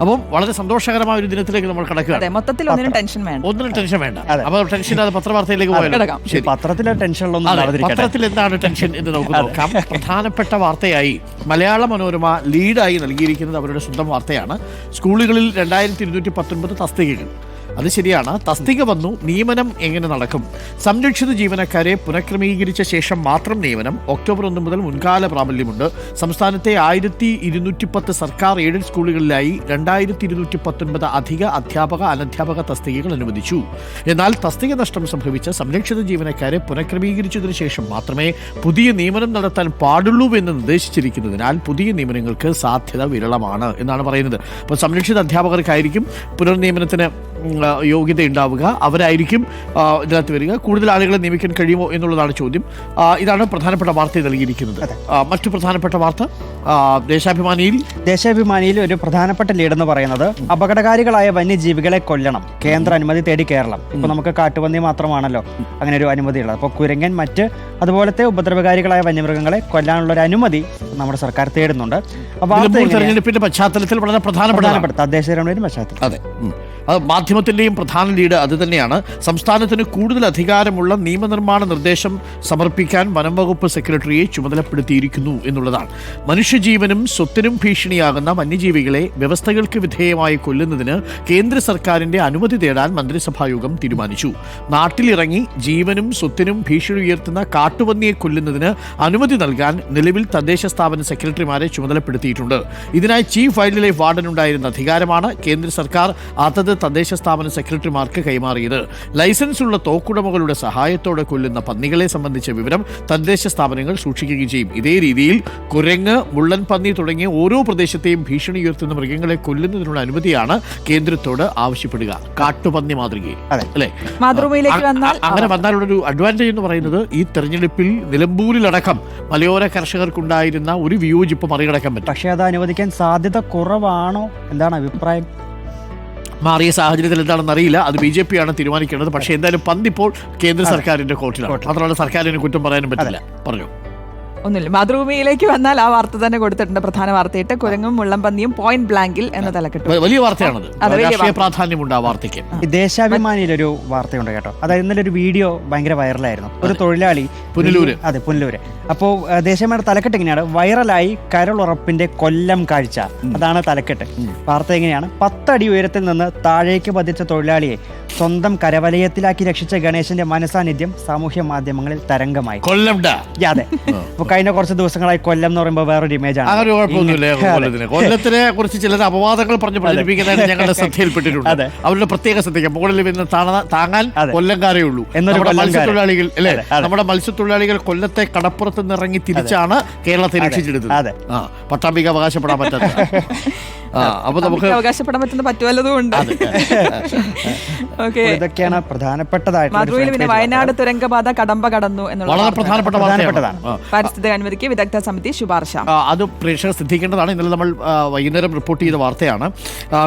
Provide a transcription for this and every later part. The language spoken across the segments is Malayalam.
അപ്പം വളരെ സന്തോഷകരമായ ഒരു ദിനത്തിലേക്ക് നമ്മൾ കിടക്കുകയാണ്. മൊത്തത്തിൽ ഒന്നിനും ടെൻഷൻ വേണ്ട. അപ്പോൾ ടെൻഷൻ അത് പത്രവാർത്തയിലേക്ക് പോയാലോ? പത്രത്തിലെ പത്രത്തിൽ എന്താണ് ടെൻഷൻ എന്ന് നമുക്ക് നോക്കാം. പ്രധാനപ്പെട്ട വാർത്തയായി മലയാള മനോരമ ലീഡായി നൽകിയിരിക്കുന്നത് അവരുടെ സ്വന്തം വാർത്തയാണ്. സ്കൂളുകളിൽ 2219 തസ്തികകൾ. അത് ശരിയാണ്, തസ്തിക വന്നു, നിയമനം എങ്ങനെ നടക്കും? സംരക്ഷിത ജീവനക്കാരെ പുനഃക്രമീകരിച്ച ശേഷം മാത്രം നിയമനം. ഒക്ടോബർ 1 മുതൽ മുൻകാല പ്രാബല്യമുണ്ട്. സംസ്ഥാനത്തെ 1210 സർക്കാർ എയ്ഡഡ് സ്കൂളുകളിലായി 2219 അധിക അധ്യാപക അനധ്യാപക തസ്തികകൾ അനുവദിച്ചു. എന്നാൽ തസ്തിക നഷ്ടം സംഭവിച്ച സംരക്ഷിത ജീവനക്കാരെ പുനഃക്രമീകരിച്ചതിനു ശേഷം മാത്രമേ പുതിയ നിയമനം നടത്താൻ പാടുള്ളൂ എന്ന് നിർദ്ദേശിച്ചിരിക്കുന്നതിനാൽ പുതിയ നിയമനങ്ങൾക്ക് സാധ്യത വിരളമാണ് എന്നാണ് പറയുന്നത്. അപ്പോൾ സംരക്ഷിത അധ്യാപകർക്കായിരിക്കും പുനർനിയമനത്തിന് യോഗ്യത ഉണ്ടാവുക, അവരായിരിക്കും ഇതിനകത്ത് വരിക. കൂടുതൽ ആളുകളെ നിയമിക്കാൻ കഴിയുമോ എന്നുള്ളതാണ് ചോദ്യം. ഇതാണ് പ്രധാനപ്പെട്ട വാർത്ത നൽകിയിരിക്കുന്നത്. മറ്റു പ്രധാനപ്പെട്ട വാർത്ത ദേശാഭിമാനിയിൽ ഒരു പ്രധാനപ്പെട്ട ലീഡെന്ന് പറയുന്നത് അപകടകാരികളായ വന്യജീവികളെ കൊല്ലണം, കേന്ദ്ര അനുമതി തേടി കേരളം. ഇപ്പൊ നമുക്ക് കാട്ടുപന്നി മാത്രമാണല്ലോ അങ്ങനെ ഒരു അനുമതി ഉള്ളത്. അപ്പോൾ കുരങ്ങൻ മറ്റ് അതുപോലത്തെ ഉപദ്രവകാരികളായ വന്യമൃഗങ്ങളെ കൊല്ലാനുള്ള ഒരു അനുമതി നമ്മുടെ സർക്കാർ തേടുന്നുണ്ട്. തെരഞ്ഞെടുപ്പിന്റെ പശ്ചാത്തലത്തിൽ വളരെ പ്രധാനപ്പെട്ട തദ്ദേശ തെരഞ്ഞെടുപ്പിന്റെ പശ്ചാത്തലത്തിൽ അതെ, മാധ്യമത്തിന്റെയും പ്രധാന ലീഡ് അത് തന്നെയാണ്. സംസ്ഥാനത്തിന് കൂടുതൽ അധികാരമുള്ള നിയമനിർമ്മാണ നിർദ്ദേശം സമർപ്പിക്കാൻ വനം വകുപ്പ് സെക്രട്ടറിയെ ചുമതലപ്പെടുത്തിയിരിക്കുന്നു എന്നുള്ളതാണ്. മനുഷ്യജീവനും സ്വത്തിനും ഭീഷണിയാകുന്ന വന്യജീവികളെ വ്യവസ്ഥകൾക്ക് വിധേയമായി കൊല്ലുന്നതിന് കേന്ദ്ര സർക്കാരിന്റെ അനുമതി തേടാൻ മന്ത്രിസഭായോഗം തീരുമാനിച്ചു. നാട്ടിലിറങ്ങി ജീവനും സ്വത്തിനും ഭീഷണി ഉയർത്തുന്ന കാട്ടുപന്നിയെ കൊല്ലുന്നതിന് അനുമതി നൽകാൻ നിലവിൽ തദ്ദേശ സ്ഥാപന സെക്രട്ടറിമാരെ ചുമതലപ്പെടുത്തിയിട്ടുണ്ട്. ഇതിനായി ചീഫ് വൈൽഡ് ലൈഫ് വാർഡൻ ഉണ്ടായിരുന്ന അധികാരമാണ് കേന്ദ്ര സർക്കാർ അതത് തദ്ദേശ സ്ഥാപന സെക്രട്ടറിമാർക്ക് കൈമാറിയത്. ലൈസൻസ് ഉള്ള തോക്കുടമകളുടെ സഹായത്തോടെ കൊല്ലുന്ന പന്നികളെ സംബന്ധിച്ച വിവരം തദ്ദേശ സ്ഥാപനങ്ങൾ സൂക്ഷിക്കുകയും ചെയ്യും. ഇതേ രീതിയിൽ കുരങ്ങ്, മുള്ളൻ പന്നി തുടങ്ങിയ ഓരോ പ്രദേശത്തെയും ഭീഷണി ഉയർത്തുന്ന മൃഗങ്ങളെ കൊല്ലുന്നതിനുള്ള അനുമതിയാണ് കേന്ദ്രത്തോട് ആവശ്യപ്പെടുക. കാട്ടുപന്നി മാതൃകയിൽ അല്ലേ? അങ്ങനെ വന്നാലുള്ളൊരു അഡ്വാൻറ്റേജ് എന്ന് പറയുന്നത് ഈ തെരഞ്ഞെടുപ്പിൽ നിലമ്പൂരിലടക്കം മലയോര കർഷകർക്കുണ്ടായിരുന്ന ഒരു വിയോജിപ്പ് മറികടക്കാൻ പറ്റും. പക്ഷേ അത് അനുവദിക്കാൻ സാധ്യത കുറവാണോ? എന്താണ് അഭിപ്രായം? മാറിയ സാഹചര്യത്തിൽ എന്താണെന്ന് അറിയില്ല, അത് BJP ആണ് തീരുമാനിക്കേണ്ടത്. പക്ഷേ എന്തായാലും പന്തിപ്പോൾ കേന്ദ്ര സർക്കാരിന്റെ കോർട്ടിലാണ്. മാത്രമല്ല സർക്കാരിന് കുറ്റം പറയാനും പറ്റില്ല. പറഞ്ഞു ഒന്നുമില്ല. മാതൃഭൂമിയിലേക്ക് വന്നാൽ ആ വാർത്ത തന്നെ കൊടുത്തിട്ടുണ്ട്. പ്രധാന വാർത്തയിട്ട് കുരങ്ങും മുള്ളംപന്നിയും പോയിന്റ് ബ്ലാങ്കിൽ എന്ന തലക്കെട്ട്. വലിയ വാർത്തയാണത്, രാഷ്ട്രീയ പ്രാധാന്യമുണ്ട് ആ വാർത്തയ്ക്ക്. ദേശാഭിമാനിയിലൊരു വാർത്തയുണ്ട് കേട്ടോ. അതായത് ഇന്നലെ ഒരു വീഡിയോ ഭയങ്കര വൈറലായിരുന്നു. ഒരു തൊഴിലാളി പുനലൂര്. അപ്പോൾ ദേശാഭിമാനിയുടെ തലക്കെട്ട് എങ്ങനെയാണ്? വൈറലായി കരളുറപ്പിന്റെ കൊല്ലം കാഴ്ച. അതാണ് തലക്കെട്ട്. വാർത്ത എങ്ങനെയാണ്? 10 അടി ഉയരത്തിൽ നിന്ന് താഴേക്ക് പതിച്ച തൊഴിലാളിയെ സ്വന്തം കരവലയത്തിലാക്കി രക്ഷിച്ച ഗണേശന്റെ മനസാന്നിധ്യം സാമൂഹ്യ മാധ്യമങ്ങളിൽ തരംഗമായി. അതെ, അപ്പൊ കഴിഞ്ഞ കുറച്ച് ദിവസങ്ങളായി കൊല്ലം എന്ന് പറയുമ്പോൾ വേറൊരു ഇമേജ് ആണ്. കൊല്ലത്തിനെ കുറിച്ച് ചില അപവാദങ്ങൾ പറഞ്ഞ് പ്രചരിപ്പിക്കുന്നതിന് ഞങ്ങളുടെ ശ്രദ്ധയിൽപ്പെട്ടിട്ടുണ്ട്. അവരുടെ പ്രത്യേക ശ്രദ്ധിക്കാം. മുകളിൽ നിന്ന് താങ്ങാൻ കൊല്ലംകാരേ ഉള്ളൂ. മത്സ്യത്തൊഴിലാളികൾ അല്ലേ? നമ്മുടെ മത്സ്യത്തൊഴിലാളികൾ കൊല്ലത്തെ കടപ്പുറത്ത് നിന്നിറങ്ങി തിരിച്ചാണ് കേരളത്തെ രക്ഷിച്ചെടുത്തത്. പട്ടാമ്പിക്ക് അവകാശപ്പെടാൻ പറ്റാത്ത അപ്പൊ നമുക്ക് അവകാശപ്പെടാൻ പറ്റുന്ന പറ്റുമല്ലതും ഉണ്ട്. ഇതൊക്കെയാണ് പ്രധാനപ്പെട്ടതായിട്ട്. വയനാട് തുരങ്കപാത കടമ്പ കടന്നു വളരെ പ്രധാനപ്പെട്ടതാണ്. പാരിസ്ഥിതിക അനുമതിക്ക് വിദഗ്ധ സമിതി ശുപാർശ. അത് പ്രേക്ഷകർ ശ്രദ്ധിക്കേണ്ടതാണ്. ഇന്നലെ നമ്മൾ വൈകുന്നേരം റിപ്പോർട്ട് ചെയ്ത വാർത്തയാണ്.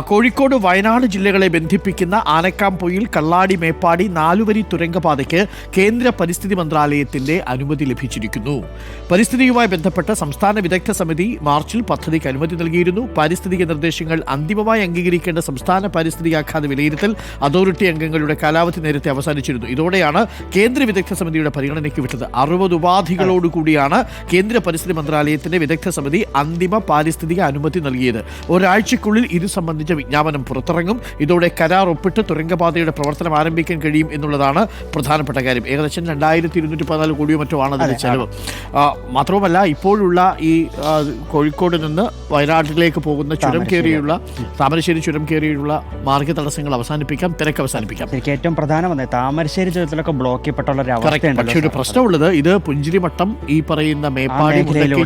കോഴിക്കോട് വയനാട് ജില്ലകളെ ബന്ധിപ്പിക്കുന്ന ആനക്കാംപൊയിൽ കള്ളാടി മേപ്പാടി 4 വരി തുരങ്കപാതയ്ക്ക് കേന്ദ്ര പരിസ്ഥിതി മന്ത്രാലയത്തിന്റെ അനുമതി ലഭിച്ചിരിക്കുന്നു. പരിസ്ഥിതിയുമായി ബന്ധപ്പെട്ട സംസ്ഥാന വിദഗ്ധ സമിതി മാർച്ചിൽ പദ്ധതിക്ക് അനുമതി നൽകിയിരുന്നു. പാരിസ്ഥിതിക നിർദ്ദേശങ്ങൾ അന്തിമമായി അംഗീകരിക്കേണ്ട സംസ്ഥാന പാരിസ്ഥിതികാഘാത വിലയിരുത്തൽ അതോറിറ്റി അംഗങ്ങളുടെ കാലാവധി നേരത്തെ അവസാനിച്ചിരുന്നു. ഇതോടെയാണ് കേന്ദ്ര വിദഗ്ധ സമിതിയുടെ പരിഗണനയ്ക്ക് വിട്ടത്. 60 ഉപാധികളോടുകൂടിയാണ് കേന്ദ്ര പരിസ്ഥിതി മന്ത്രാലയത്തിന്റെ വിദഗ്ധ സമിതി അന്തിമ പാരിസ്ഥിതിക അനുമതി നൽകിയത്. ഒരാഴ്ചക്കുള്ളിൽ ഇത് സംബന്ധിച്ച വിജ്ഞാപനം പുറത്തിറങ്ങും. ഇതോടെ കരാർ ഒപ്പിട്ട് തുരങ്കപാതയുടെ പ്രവർത്തനം ആരംഭിക്കാൻ കഴിയും എന്നുള്ളതാണ് പ്രധാനപ്പെട്ട കാര്യം. ഏകദേശം 2214 കോടിയോ മറ്റോ ആണ് അതിന്റെ ചെലവ്. മാത്രവുമല്ല, ഇപ്പോഴുള്ള ഈ കോഴിക്കോട് നിന്ന് വയനാട്ടിലേക്ക് പോകുന്ന ചുരം കയറിയുള്ള താമരശ്ശേരി ചുരം കയറിയുള്ള മാർഗ്ഗ തടസ്സങ്ങൾ അവസാനിപ്പിക്കാം, തിരക്ക് അവസാനിപ്പിക്കാം. ഏറ്റവും പ്രധാനം താമരശ്ശേരി ചുരത്തിലൊക്കെ ബ്ലോക്ക് ചെയ്യപ്പെട്ടുള്ള പക്ഷേ ഒരു പ്രശ്നമുള്ളത്, ഇത് പുഞ്ചിരിമട്ടം ഈ പറയുന്ന മേപ്പാടി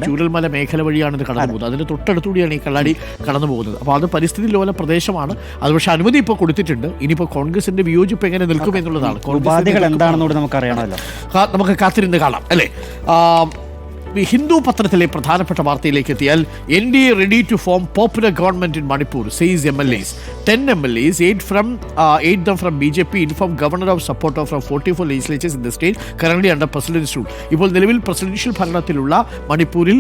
ചൂരൽമല മേഖല വഴിയാണ് ഇത് കടന്നു പോകുന്നത്. അതിന് തൊട്ടടുത്തുകൂടിയാണ് ഈ കള്ളാടി കടന്നു പോകുന്നത്. അപ്പോൾ അത് പരിസ്ഥിതി ലോല പ്രദേശമാണ്. അത് പക്ഷേ അനുമതി ഇപ്പോൾ കൊടുത്തിട്ടുണ്ട്. ഇനിയിപ്പോൾ കോൺഗ്രസിന്റെ വിയോജിപ്പ് എങ്ങനെ നിൽക്കും എന്നുള്ളതാണ്. ഉപാധികൾ എന്താണെന്നോട് നമുക്ക് അറിയണമല്ലോ. നമുക്ക് കാത്തിരുന്ന് കാണാം അല്ലേ? ഹിന്ദു പത്രത്തിലെ പ്രധാനപ്പെട്ട വാർത്തയിലേക്ക് എത്തിയാൽ NDA ready to form popular government in Manipur, says MLAs. 10 MLAs, 8 them from BJP, informed governor of support from 44 legislatures in the state currently under president's rule. ഇപ്പോൾ നിലവിൽ പ്രസിഡൻഷ്യൽ ഭരണത്തിലുള്ള മണിപ്പൂരിൽ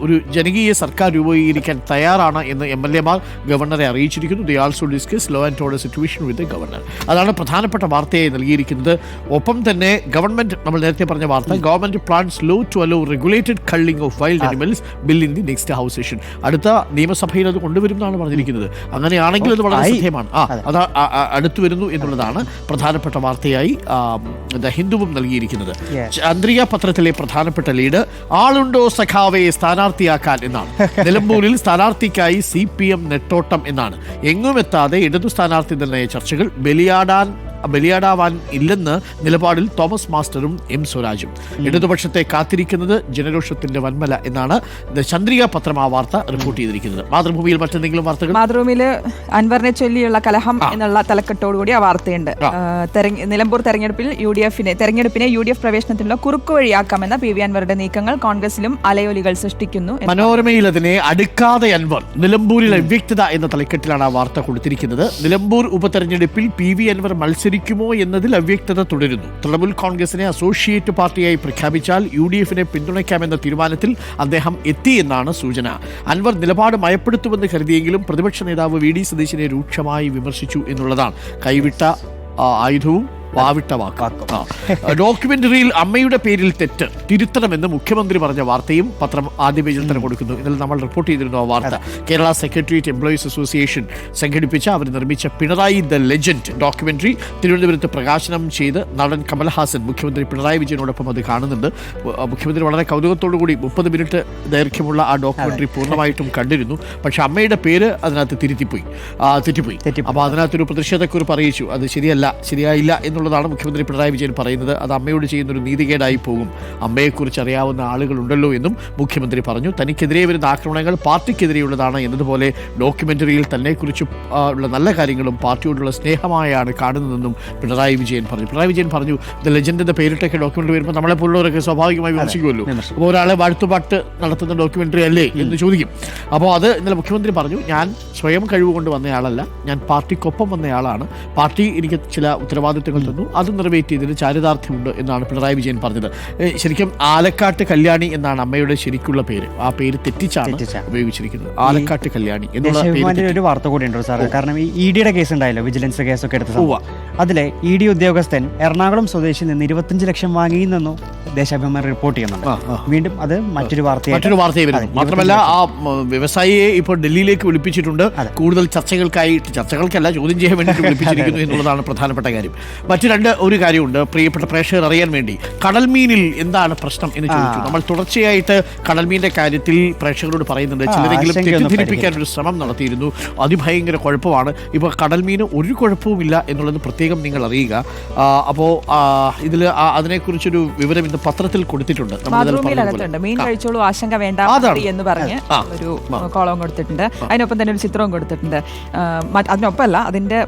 ഒരു ജനകീയ സർക്കാർ രൂപീകരിക്കാൻ തയ്യാറാണ് എന്ന് MLAമാർ ഗവർണറെ അറിയിച്ചിരിക്കുന്നു. They also discuss law and order situation with the governor. അതാണ് പ്രധാനപ്പെട്ട വാർത്തയായി നൽകിയിരിക്കുന്നത്. ഒപ്പം തന്നെ ഗവൺമെന്റ്, നമ്മൾ നേരത്തെ പറഞ്ഞ വാർത്ത, government plans law to allow regulated culling of wild animals bill in the next house session. അടുത്ത നിയമസഭയിൽ അത് കൊണ്ടുവരും എന്നാണ് പറഞ്ഞിരിക്കുന്നത്. അങ്ങനെയാണെങ്കിൽ അത് വളരെ ശ്രദ്ധേയമാണ്. അത് അടുത്തു വരുന്നു എന്നുള്ളതാണ് പ്രധാനപ്പെട്ട വാർത്തയായി ഹിന്ദുവും നൽകിയിരിക്കുന്നത്. ചന്ദ്രിക പത്രത്തിലെ പ്രധാനപ്പെട്ട ലീഡ് ആളുണ്ടോ സഖാവെ സ്ഥാനാർത്ഥിയാക്കാൻ എന്നാണ്. നിലമ്പൂരിൽ സ്ഥാനാർത്ഥിക്കായി CPM നെട്ടോട്ടം എന്നാണ്. എങ്ങുമെത്താതെ ഇടതു സ്ഥാനാർത്ഥി നിർണയ ചർച്ചകൾ ബലിയാടാവാൻ ഇല്ലെന്ന് നിലപാടിൽ തോമസ് മാസ്റ്ററും M സ്വരാജും. ഇടതുപക്ഷത്തെ കാത്തിരിക്കുന്നത് ജനരോഷത്തിന്റെ വന്മല എന്നാണ് ചന്ദ്രിക പത്രം ആ വാർത്ത റിപ്പോർട്ട് ചെയ്തിരിക്കുന്നത്. മാതൃഭൂമിയിൽ മറ്റെന്തെങ്കിലും വാർത്തകൾ? മാതൃഭൂമിയിൽ അൻവറിനെ ചൊല്ലിയുള്ള കലഹം എന്നുള്ള തലക്കെട്ടോടുകൂടി ആ വാർത്തയുണ്ട്. നിലമ്പൂർ തെരഞ്ഞെടുപ്പിനെ UDF പ്രവേശനത്തിനുള്ള കുറുക്കുവഴിയാക്കാമെന്ന PV അൻവറുടെ നീക്കങ്ങൾ കോൺഗ്രസിലും അലയൊലികൾ സൃഷ്ടിക്കുന്നു. മനോരമയിൽ അതിനെ അടുക്കാതെ അൻവർ, നിലമ്പൂരിൽ അവ്യക്തത എന്ന തലക്കെട്ടിലാണ് ആ വാർത്ത കൊടുത്തിരിക്കുന്നത്. നിലമ്പൂർ ഉപതെരഞ്ഞെടുപ്പിൽ PV അൻവർ മത്സരിക്കുമോ എന്നതിൽ അവ്യക്തത തുടരുന്നു. തൃണമൂൽ കോൺഗ്രസിനെ അസോസിയേറ്റ് പാർട്ടിയായി പ്രഖ്യാപിച്ചാൽ UDFനെ പിന്തുണയ്ക്കാമെന്ന തീരുമാനത്തിൽ അദ്ദേഹം എത്തിയെന്നാണ് സൂചന. അൻവർ നിലപാട് മയപ്പെടുത്തുമെന്ന് കരുതിയെങ്കിലും പ്രതിപക്ഷ നേതാവ് VD സതീശനെ രൂക്ഷമായി വിമർശിച്ചു എന്നുള്ളതാണ്. കൈവിട്ട ആയുധവും വാവിട്ട വാക്കും. ഡോക്യുമെന്ററിയിൽ അമ്മയുടെ പേരിൽ തെറ്റ് തിരുത്തണമെന്ന് മുഖ്യമന്ത്രി പറഞ്ഞ വാർത്തയും പത്രം ആദ്യ പേജിൽ തന്നെ കൊടുക്കുന്നു. ഇന്നലെ നമ്മൾ റിപ്പോർട്ട് ചെയ്തിരുന്നു ആ വാർത്ത. കേരള സെക്രട്ടേറിയറ്റ് എംപ്ലോയീസ് അസോസിയേഷൻ സംഘടിപ്പിച്ച, അവർ നിർമ്മിച്ച പിണറായി ദ ലെജൻഡ് ഡോക്യുമെന്ററി തിരുവനന്തപുരത്ത് പ്രകാശനം ചെയ്ത് നടൻ കമൽഹാസൻ മുഖ്യമന്ത്രി പിണറായി വിജയനോടൊപ്പം അത് കാണുന്നുണ്ട്. മുഖ്യമന്ത്രി വളരെ കൗതുകത്തോടു കൂടി 30 മിനിറ്റ് ദൈർഘ്യമുള്ള ആ ഡോക്യുമെന്ററി പൂർണ്ണമായിട്ടും കണ്ടിരുന്നു. പക്ഷെ അമ്മയുടെ പേര് അതിനകത്ത് തെറ്റിപ്പോയി. അപ്പോൾ അതിനകത്തൊരു പ്രതിഷേധക്കുറിപ്പ് അറിയിച്ചു. അത് ശരിയായില്ല എന്നുള്ളതാണ് മുഖ്യമന്ത്രി പിണറായി വിജയൻ പറയുന്നത്. അത് അമ്മയോട് ചെയ്യുന്നൊരു നീതികേടായി പോകും. അമ്മയെക്കുറിച്ച് അറിയാവുന്ന ആളുകളുണ്ടല്ലോ എന്നും മുഖ്യമന്ത്രി പറഞ്ഞു. തനിക്കെതിരെ വരുന്ന ആക്രമണങ്ങൾ പാർട്ടിക്കെതിരെയുള്ളതാണ് എന്നതുപോലെ ഡോക്യുമെന്ററിയിൽ തന്നെക്കുറിച്ച് ഉള്ള നല്ല കാര്യങ്ങളും പാർട്ടിയോടുള്ള സ്നേഹമായാണ് കാണുന്നതെന്നും പിണറായി വിജയൻ പറഞ്ഞു. ദ ലെജൻഡ് എന്ന പേരിട്ടൊക്കെ ഡോക്യുമെന്ററി വരുമ്പോൾ നമ്മളെപ്പോലുള്ളവരൊക്കെ സ്വാഭാവികമായി വിമർശിക്കുമല്ലോ. അപ്പോൾ ഒരാളെ വാഴ്ത്തുപാട്ട് നടത്തുന്ന ഡോക്യുമെന്ററി അല്ലേ എന്ന് ചോദിക്കും. അപ്പോൾ അത് ഇന്നലെ മുഖ്യമന്ത്രി പറഞ്ഞു, ഞാൻ സ്വയം കഴിവുകൊണ്ട് വന്നയാളല്ല, ഞാൻ പാർട്ടിക്കൊപ്പം വന്നയാളാണ്. പാർട്ടി എനിക്ക് ചില ഉത്തരവാദിത്തങ്ങൾ തന്നു, അത് നിറവേറ്റിയതിന് ചാരിതാർത്ഥ്യമുണ്ട് എന്നാണ് പിണറായി വിജയൻ പറഞ്ഞത്. ശരിക്കും ആലക്കാട്ട് കല്യാണി എന്നാണ് അമ്മയുടെ ശരിക്കുള്ള പേര്. ആ പേര് തെറ്റിച്ചാണ് ഉപയോഗിച്ചിരിക്കുന്നത്. ആലക്കാട്ട് കല്യാണി എന്നുള്ള ഒരു വാർത്ത കൂടി ഉണ്ടോ സാർ? കാരണം ഈ EDയുടെ കേസ് ഉണ്ടായല്ലോ, വിജിലൻസ് കേസൊക്കെ എടുത്ത്, അതിലെ ED ഉദ്യോഗസ്ഥൻ എറണാകുളം സ്വദേശിയിൽ നിന്ന് 25 ലക്ഷം വാങ്ങിയെന്നു ദേശാഭിമാനി റിപ്പോർട്ട് ചെയ്യുന്നുണ്ട്. വീണ്ടും അത് മറ്റൊരു വാർത്തയായി വരുന്നു. മാത്രമല്ല ആ വ്യവസായിയെ ഇപ്പോൾ ഡൽഹിയിലേക്ക് വിളിപ്പിച്ചിട്ടുണ്ട്. കൂടുതൽ ചർച്ചകൾക്കല്ല, ചോദ്യം ചെയ്യാൻ വേണ്ടിയിട്ട് വിളിപ്പിച്ചിരിക്കുന്നു എന്നുള്ളതാണ് പ്രധാനപ്പെട്ട കാര്യം. ഒരു കാര്യമുണ്ട് പ്രിയപ്പെട്ട പ്രേക്ഷകർ അറിയാൻ വേണ്ടി. കടൽമീനിൽ എന്താണ് പ്രശ്നം എന്ന് ചോദിച്ചു. നമ്മൾ തുടർച്ചയായിട്ട് കടൽമീനിന്റെ കാര്യത്തിൽ പ്രേക്ഷകരോട് പറയുന്നുണ്ട്. ചിലരെങ്കിലും തെറ്റിദ്ധരിപ്പിക്കാൻ ഒരു ശ്രമം നടത്തിയിരുന്നു. അതിഭയങ്കര കുഴപ്പമാണ്. ഇപ്പോൾ കടൽമീന് ഒരു കുഴപ്പവുമില്ല എന്നുള്ളത് പ്രത്യേകം നിങ്ങൾ അറിയുക. അപ്പോൾ ഇതിൽ അതിനെക്കുറിച്ചൊരു വിവരം ഇന്ന് പത്രത്തിൽ കൊടുത്തിട്ടുണ്ട്. മീൻ കഴിച്ചോളൂ, ആശങ്ക വേണ്ട എന്ന് പറഞ്ഞ് ഒരു കോളം കൊടുത്തിട്ടുണ്ട്. അതിനൊപ്പം തന്നെ ഒരു ചിത്രവും കൊടുത്തിട്ടുണ്ട്. അതിനൊപ്പമല്ല, അതിന്റെ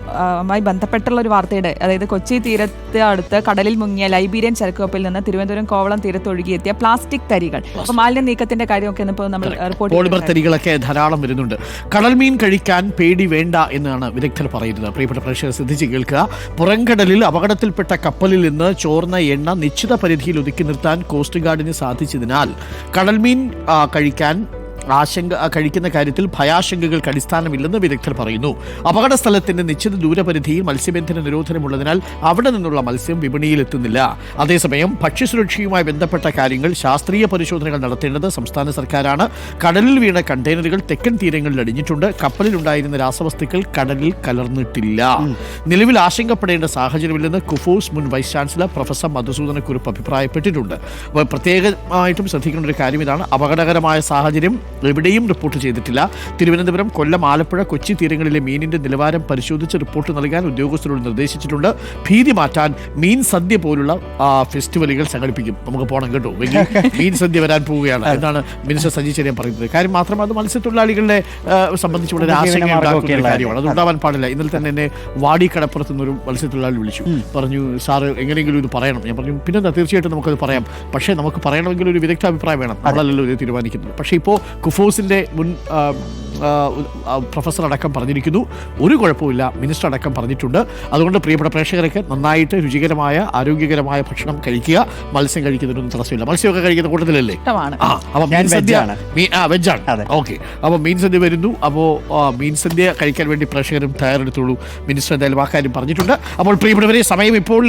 ബന്ധപ്പെട്ടുള്ള ഒരു വാർത്തയുടെ, അതായത് കൊച്ചി തീരത്ത് അടുത്ത് കടലിൽ മുങ്ങിയ ലൈബീരിയൻ ചരക്കുകപ്പലിൽ നിന്ന് തിരുവനന്തപുരം കോവളം തീരത്ത് ഒഴുകിയെത്തിയ പ്ലാസ്റ്റിക് തരികൾ. അപ്പോൾ മാലിന്യ നീക്കത്തിന്റെ കാര്യമൊക്കെ ഇപ്പോൾ നമ്മൾ റിപ്പോർട്ട് തരികളൊക്കെ ധാരാളം വരുന്നുണ്ട്. കടൽമീൻ കഴിക്കാൻ പേടി വേണ്ട എന്നാണ് വിദഗ്ധർ പറയുന്നത്. പ്രിയപ്പെട്ട പ്രേക്ഷകർ ശ്രദ്ധിച്ച് കേൾക്കുക. പുറംകടലിൽ അപകടത്തിൽപ്പെട്ട കപ്പലിൽ നിന്ന് ചോർന്ന എണ്ണ നിശ്ചിത പരിധിയിൽ ഒതുക്കി നിർത്താൻ കോസ്റ്റ് ഗാർഡിന് സാധിച്ചതിനാൽ കടൽമീൻ കഴിക്കുന്ന കാര്യത്തിൽ ഭയാശങ്കകൾക്ക് അടിസ്ഥാനമില്ലെന്ന് വിദഗ്ധർ പറയുന്നു. അപകട സ്ഥലത്തിന്റെ നിശ്ചിത ദൂരപരിധിയിൽ മത്സ്യബന്ധന നിരോധനമുള്ളതിനാൽ അവിടെ നിന്നുള്ള മത്സ്യം വിപണിയിലെത്തുന്നില്ല. അതേസമയം ഭക്ഷ്യസുരക്ഷയുമായി ബന്ധപ്പെട്ട കാര്യങ്ങൾ ശാസ്ത്രീയ പരിശോധനകൾ നടത്തേണ്ടത് സംസ്ഥാന സർക്കാരാണ്. കടലിൽ വീണ കണ്ടെയ്നറുകൾ തെക്കൻ തീരങ്ങളിൽ അടിഞ്ഞിട്ടുണ്ട്. കപ്പലിലുണ്ടായിരുന്ന രാസവസ്തുക്കൾ കടലിൽ കലർന്നിട്ടില്ല. നിലവിൽ ആശങ്കപ്പെടേണ്ട സാഹചര്യമില്ലെന്ന് കുഫോസ് മുൻ വൈസ് ചാൻസലർ പ്രൊഫസർ മധുസൂദനക്കുറുപ്പ് അഭിപ്രായപ്പെട്ടിട്ടുണ്ട്. പ്രത്യേകമായിട്ടും ശ്രദ്ധിക്കേണ്ട ഒരു കാര്യം ഇതാണ്. അപകടകരമായ സാഹചര്യം എവിടെയും റിപ്പോർട്ട് ചെയ്തിട്ടില്ല. തിരുവനന്തപുരം, കൊല്ലം, ആലപ്പുഴ, കൊച്ചി തീരങ്ങളിലെ മീനിന്റെ നിലവാരം പരിശോധിച്ച് റിപ്പോർട്ട് നൽകാൻ ഉദ്യോഗസ്ഥരോട് നിർദ്ദേശിച്ചിട്ടുണ്ട്. ഭീതി മാറ്റാൻ മീൻ സദ്യ പോലുള്ള ഫെസ്റ്റിവലുകൾ സംഘടിപ്പിക്കും. നമുക്ക് പോകണം കേട്ടോ, വലിയ മീൻ സദ്യ വരാൻ പോവുകയാണ് എന്നാണ് മിനിസ്റ്റർ സജി ചെറിയാൻ പറയുന്നത്. കാര്യം മാത്രം അത് മത്സ്യത്തൊഴിലാളികളെ സംബന്ധിച്ച് വളരെ ആശങ്കയുണ്ടാക്കുന്ന കാര്യമാണ്. അത് ഉണ്ടാവാൻ പാടില്ല. ഇന്നലെ തന്നെ എന്നെ വാടി കടപ്പുറത്ത് നിന്നൊരു മത്സ്യത്തൊഴിലാളി വിളിച്ചു, പറഞ്ഞു സാറ് എങ്ങനെയെങ്കിലും ഇത് പറയണം. ഞാൻ പറഞ്ഞു പിന്നെന്താ, തീർച്ചയായിട്ടും നമുക്കത് പറയാം. പക്ഷേ നമുക്ക് പറയണമെങ്കിൽ ഒരു വിദഗ്ധ അഭിപ്രായം വേണം, നമ്മളല്ലല്ലോ ഇത് തീരുമാനിക്കുന്നത്. പക്ഷേ ഇപ്പോൾ കുഫോസിന്റെ മുൻ പ്രൊഫസർ അടക്കം പറഞ്ഞിരിക്കുന്നു, ഒരു കുഴപ്പമില്ല, മിനിസ്റ്റർ അടക്കം പറഞ്ഞിട്ടുണ്ട്. അതുകൊണ്ട് പ്രിയപ്പെട്ട പ്രേക്ഷകർക്ക് നന്നായിട്ട് രുചികരമായ ആരോഗ്യകരമായ ഭക്ഷണം കഴിക്കുക. മത്സ്യം കഴിക്കുന്നതിനൊന്നും തടസ്സമില്ല. മത്സ്യമൊക്കെ കഴിക്കുന്ന കൂട്ടത്തിലല്ലേ? അപ്പോൾ മീൻ സദ്യ വെജാണ്. ഓക്കെ, അപ്പോൾ മീൻ സദ്യ വരുന്നു. അപ്പോൾ മീൻ സദ്യ കഴിക്കാൻ വേണ്ടി പ്രേക്ഷകരും തയ്യാറെടുത്തോളൂ. മിനിസ്റ്റർ എന്തായാലും ആ കാര്യം പറഞ്ഞിട്ടുണ്ട്. അപ്പോൾ പ്രിയപ്പെട്ടവരെ, സമയം ഇപ്പോൾ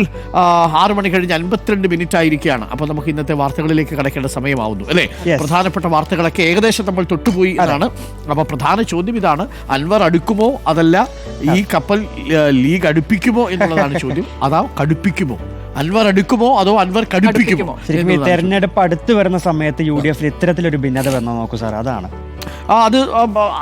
6 മണി കഴിഞ്ഞ് 52 മിനിറ്റ് ആയിരിക്കുകയാണ്. അപ്പോൾ നമുക്ക് ഇന്നത്തെ വാർത്തകളിലേക്ക് കടക്കേണ്ട സമയമാവുന്നു അല്ലേ? പ്രധാനപ്പെട്ട വാർത്തകളൊക്കെ ഏകദേശം നമ്മൾ തൊട്ടുപോയി എന്നാണ്. അപ്പോൾ പ്രധാന ചോദ്യം ഇതാണ്, അൻവർ അടുക്കുമോ അതല്ല ഈ കപ്പൽ ലീഗ് അടുപ്പിക്കുമോ എന്നുള്ളതാണ് ചോദ്യം. അതാ കടുപ്പിക്കുമോ, അൻവർ അടുക്കുമോ അതോ അൻവർ കടുപ്പിക്കുമോ? തെരഞ്ഞെടുപ്പ് അടുത്ത് വരുന്ന സമയത്ത് UDF ഇത്തരത്തിലൊരു ഭിന്നത വന്നോ നോക്കൂ സാർ, അതാണ് അത്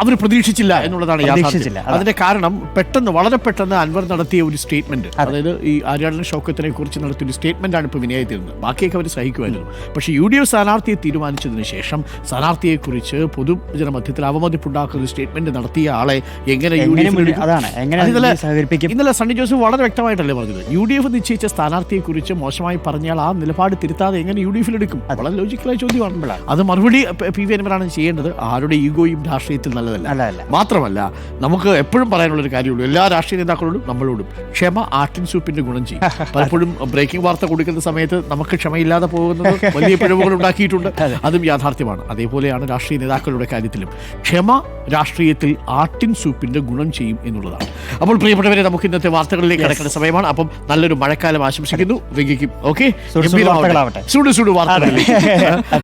അവർ പ്രതീക്ഷിച്ചില്ല എന്നുള്ളതാണ് യാഥാർത്ഥ്യം. അതിന്റെ കാരണം പെട്ടെന്ന്, വളരെ പെട്ടെന്ന് അൻവർ നടത്തിയ ഒരു സ്റ്റേറ്റ്മെന്റ്, അതായത് ഈ ആര്യാടൻ ഷൗക്കത്തിനെ കുറിച്ച് നടത്തിയ ഒരു സ്റ്റേറ്റ്മെന്റ് ആണ് ഇപ്പോൾ വിനയായിത്തീരുന്നത്. ബാക്കിയൊക്കെ അവർ സഹിക്കുമായിരുന്നു. പക്ഷേ UDF സ്ഥാനാർത്ഥിയെ തീരുമാനിച്ചതിന് ശേഷം സ്ഥാനാർത്ഥിയെക്കുറിച്ച് പൊതുജനമധ്യത്തിൽ അവമതിപ്പുണ്ടാക്കുന്ന ഒരു സ്റ്റേറ്റ്മെന്റ് നടത്തിയ ആളെ എങ്ങനെ ഇന്നലെ സണ്ണി ജോസഫ് വളരെ വ്യക്തമായിട്ടല്ലേ പറഞ്ഞത്. UDF നിശ്ചയിച്ച സ്ഥാനാർത്ഥിയെക്കുറിച്ച് മോശമായി പറഞ്ഞാൽ ആ നിലപാട് തിരുത്താതെ എങ്ങനെ UDF എടുക്കും? വളരെ ലോജിക്കലായ ചോദ്യമാണ്. അത് മറുപടി PV അൻവറാണ് ചെയ്യേണ്ടത്. ആരുടെ ഈഗോയും രാഷ്ട്രീയത്തിൽ നല്ലതല്ല. മാത്രമല്ല, നമുക്ക് എപ്പോഴും പറയാനുള്ളൊരു കാര്യമുള്ളൂ, എല്ലാ രാഷ്ട്രീയ നേതാക്കളോടും നമ്മളോടും, ക്ഷമ ആട്ടിൻ സൂപ്പിന്റെ ഗുണം ചെയ്യും. പലപ്പോഴും ബ്രേക്കിംഗ് വാർത്ത കൊടുക്കുന്ന സമയത്ത് നമുക്ക് ക്ഷമയില്ലാതെ പോകുന്നത് വലിയ പിഴവുകൾ ഉണ്ടാക്കിയിട്ടുണ്ട്. അതും യാഥാർത്ഥ്യമാണ്. അതേപോലെയാണ് രാഷ്ട്രീയ നേതാക്കളുടെ കാര്യത്തിലും. ക്ഷമ രാഷ്ട്രീയത്തിൽ ആട്ടിൻ സൂപ്പിന്റെ ഗുണം ചെയ്യും എന്നുള്ളതാണ്. അപ്പോൾ പ്രിയപ്പെട്ടവരെ, നമുക്ക് ഇന്നത്തെ വാർത്തകളിലേക്ക് കടക്കേണ്ട സമയമാണ്. അപ്പം നല്ലൊരു മഴക്കാലം ആശംസിക്കുന്നു. വെങ്കിക്കും ഓക്കെ, സുഡു വാർത്തകളിലേക്ക്